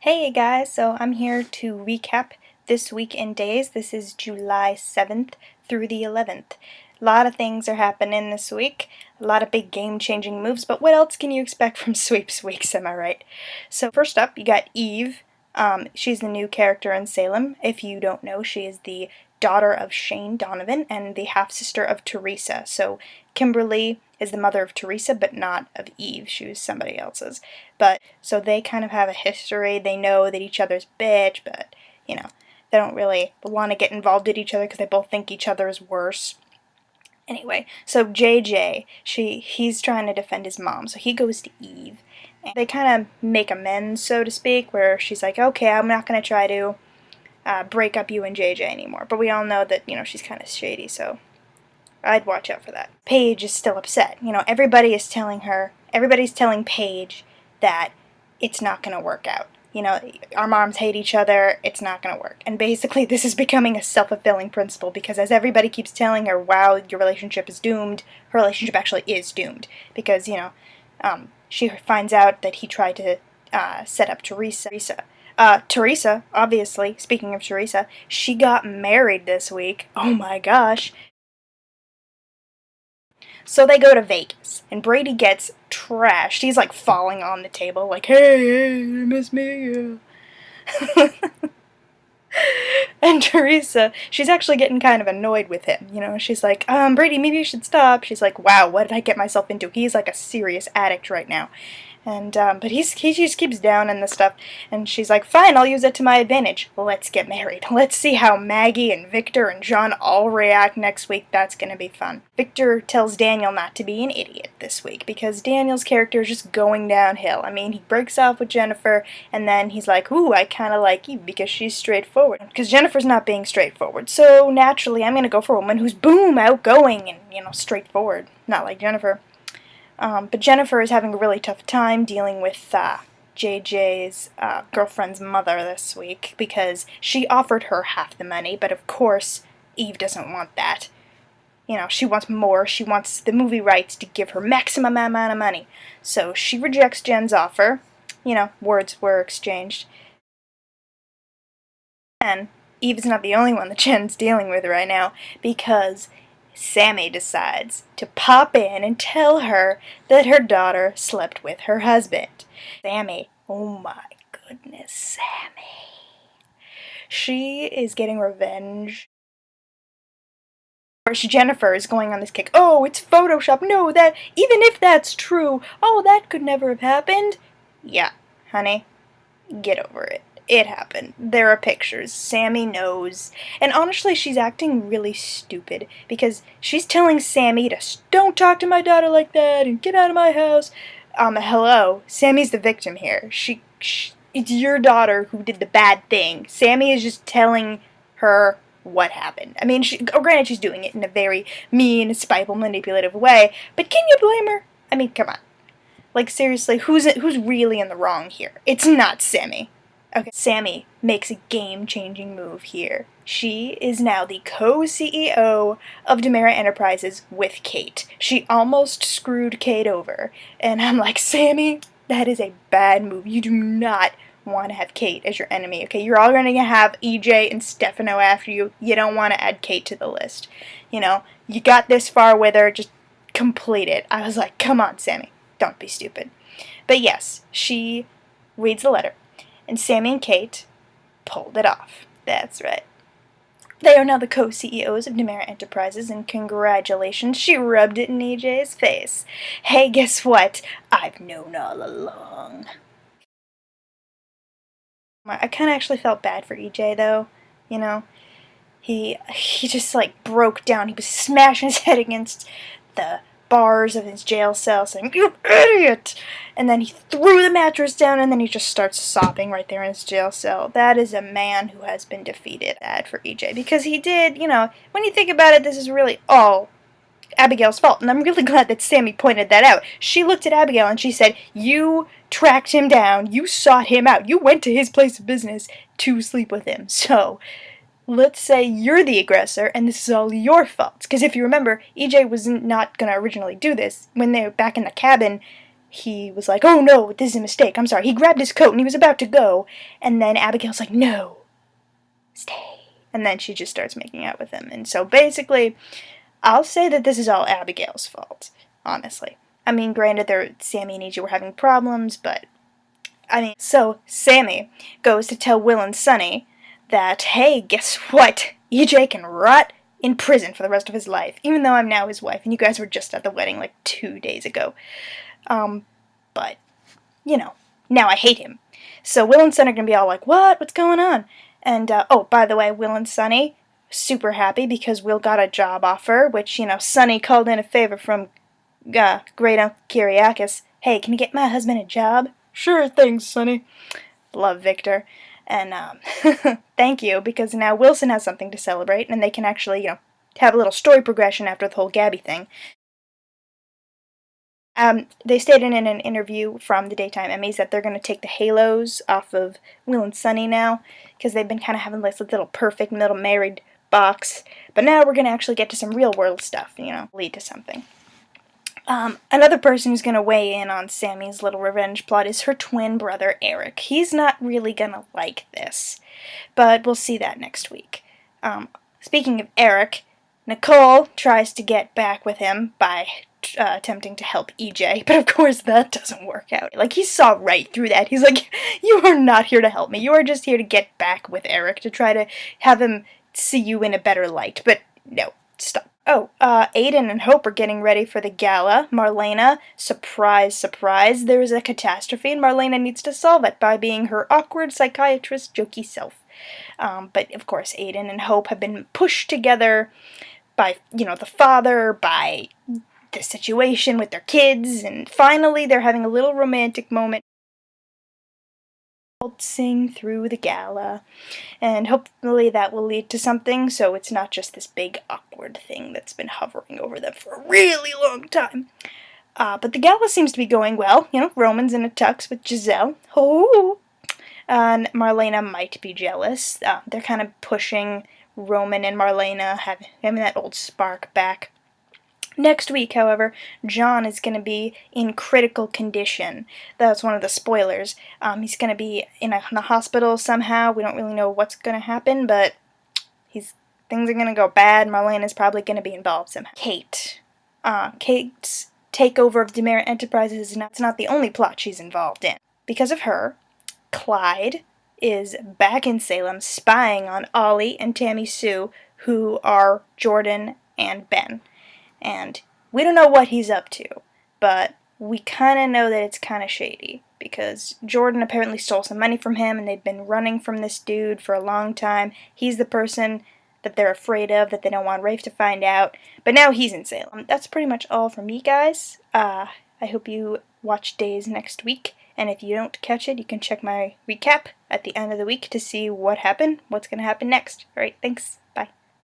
Hey guys, so I'm here to recap this week in days. This is July 7th through the 11th. A lot of things are happening this week, a lot of big game-changing moves, but what else can you expect from Sweeps Weeks, am I right? So first up, you got Eve. She's the new character in Salem. If you don't know, she is the daughter of Shane Donovan and the half-sister of Teresa. So Kimberly is the mother of Teresa, but not of Eve. She was somebody else's. But so they kind of have a history. They know that each other's bitch, but they don't really want to get involved with each other because they both think each other is worse. Anyway, so JJ, he's trying to defend his mom, so he goes to Eve. And they kind of make amends, so to speak, where she's like, okay, I'm not going to try to break up you and JJ anymore. But we all know that, she's kind of shady, so I'd watch out for that. Paige is still upset. Everybody's telling Paige that it's not going to work out. Our moms hate each other, it's not going to work. And basically this is becoming a self-fulfilling principle because as everybody keeps telling her, wow, your relationship is doomed, her relationship actually is doomed. Because, she finds out that he tried to set up Teresa. Teresa, obviously, speaking of Teresa, she got married this week. Oh my gosh. So they go to Vegas, and Brady gets trashed. He's like falling on the table, like, hey, you miss me? And Teresa, she's actually getting kind of annoyed with him. She's like, Brady, maybe you should stop. She's like, wow, what did I get myself into? He's like a serious addict right now. And, but he just keeps down and the stuff, and she's like, fine, I'll use it to my advantage. Let's get married. Let's see how Maggie and Victor and John all react next week. That's gonna be fun. Victor tells Daniel not to be an idiot this week, because Daniel's character is just going downhill. I mean, he breaks off with Jennifer, and then he's like, ooh, I kinda like Eve because she's straightforward. Because Jennifer's not being straightforward, so naturally I'm gonna go for a woman who's, boom, outgoing and, straightforward. Not like Jennifer. But Jennifer is having a really tough time dealing with JJ's girlfriend's mother this week because she offered her half the money, but of course Eve doesn't want that. She wants more. She wants the movie rights to give her maximum amount of money. So she rejects Jen's offer. Words were exchanged. And Eve's not the only one that Jen's dealing with right now because Sammy decides to pop in and tell her that her daughter slept with her husband. Sammy, oh my goodness, Sammy. She is getting revenge. Whereas Jennifer is going on this kick. Oh, it's Photoshop. No, even if that's true, oh, that could never have happened. Yeah, honey, get over it. It happened. There are pictures. Sammy knows. And honestly, she's acting really stupid because she's telling Sammy to don't talk to my daughter like that and get out of my house. Hello. Sammy's the victim here. It's your daughter who did the bad thing. Sammy is just telling her what happened. I mean, granted, she's doing it in a very mean, spiteful, manipulative way, but can you blame her? I mean, come on. Like, seriously, who's really in the wrong here? It's not Sammy. Okay, Sammy makes a game-changing move here. She is now the co-CEO of Demera Enterprises with Kate. She almost screwed Kate over. And I'm like, Sammy, that is a bad move. You do not want to have Kate as your enemy, okay? You're all going to have EJ and Stefano after you. You don't want to add Kate to the list. You got this far with her, just complete it. I was like, come on, Sammy. Don't be stupid. But yes, she reads the letter. And Sammy and Kate pulled it off. That's right. They are now the co-CEOs of Demera Enterprises, and congratulations, she rubbed it in EJ's face. Hey, guess what? I've known all along. I kind of actually felt bad for EJ, though. He just, like, broke down. He was smashing his head against the bars of his jail cell saying, you idiot! And then he threw the mattress down and then he just starts sobbing right there in his jail cell. That is a man who has been defeated. Bad for EJ because he did, when you think about it, this is really all Abigail's fault. And I'm really glad that Sammy pointed that out. She looked at Abigail and she said, you tracked him down, you sought him out, you went to his place of business to sleep with him. So let's say you're the aggressor and this is all your fault. Because if you remember, EJ was not going to originally do this. When they were back in the cabin, he was like, oh no, this is a mistake, I'm sorry. He grabbed his coat and he was about to go, and then Abigail's like, no, stay. And then she just starts making out with him. And so basically, I'll say that this is all Abigail's fault, honestly. I mean, granted, Sammy and EJ were having problems, but, so Sammy goes to tell Will and Sunny that, hey, guess what? EJ can rot in prison for the rest of his life, even though I'm now his wife, and you guys were just at the wedding like 2 days ago. But, now I hate him. So Will and Sunny are going to be all like, what? What's going on? And, oh, by the way, Will and Sunny, super happy because Will got a job offer, which, Sunny called in a favor from Great Uncle Kyriakis. Hey, can you get my husband a job? Sure thing, Sunny. Love Victor. And, thank you, because now Wilson has something to celebrate, and they can actually, have a little story progression after the whole Gabby thing. They stated in an interview from the Daytime Emmys that they're going to take the halos off of Will and Sunny now, because they've been kind of having this little perfect middle married box. But now we're going to actually get to some real world stuff, lead to something. Another person who's going to weigh in on Sammy's little revenge plot is her twin brother, Eric. He's not really going to like this, but we'll see that next week. Speaking of Eric, Nicole tries to get back with him by attempting to help EJ, but of course that doesn't work out. Like, he saw right through that. He's like, you are not here to help me. You are just here to get back with Eric, to try to have him see you in a better light. But no, stop. Oh, Aiden and Hope are getting ready for the gala. Marlena, surprise, surprise, there is a catastrophe and Marlena needs to solve it by being her awkward psychiatrist jokey self. But of course Aiden and Hope have been pushed together by, the father, by the situation with their kids, and finally they're having a little romantic moment, waltzing through the gala, and hopefully that will lead to something, so it's not just this big awkward thing that's been hovering over them for a really long time. But the gala seems to be going well. Roman's in a tux with Giselle. Oh! And Marlena might be jealous. They're kind of pushing Roman and Marlena, having that old spark back. Next week, however, John is going to be in critical condition. That's one of the spoilers. He's going to be in the hospital somehow. We don't really know what's going to happen, but things are going to go bad. Marlena's probably going to be involved somehow. Kate's takeover of Demerit Enterprises is not the only plot she's involved in. Because of her, Clyde is back in Salem spying on Ollie and Tammy Sue, who are Jordan and Ben. And we don't know what he's up to, but we kind of know that it's kind of shady, because Jordan apparently stole some money from him, and they've been running from this dude for a long time. He's the person that they're afraid of, that they don't want Rafe to find out, but now he's in Salem. That's pretty much all from me, guys. I hope you watch Days next week, and if you don't catch it, you can check my recap at the end of the week to see what happened, what's going to happen next. Alright, thanks. Bye.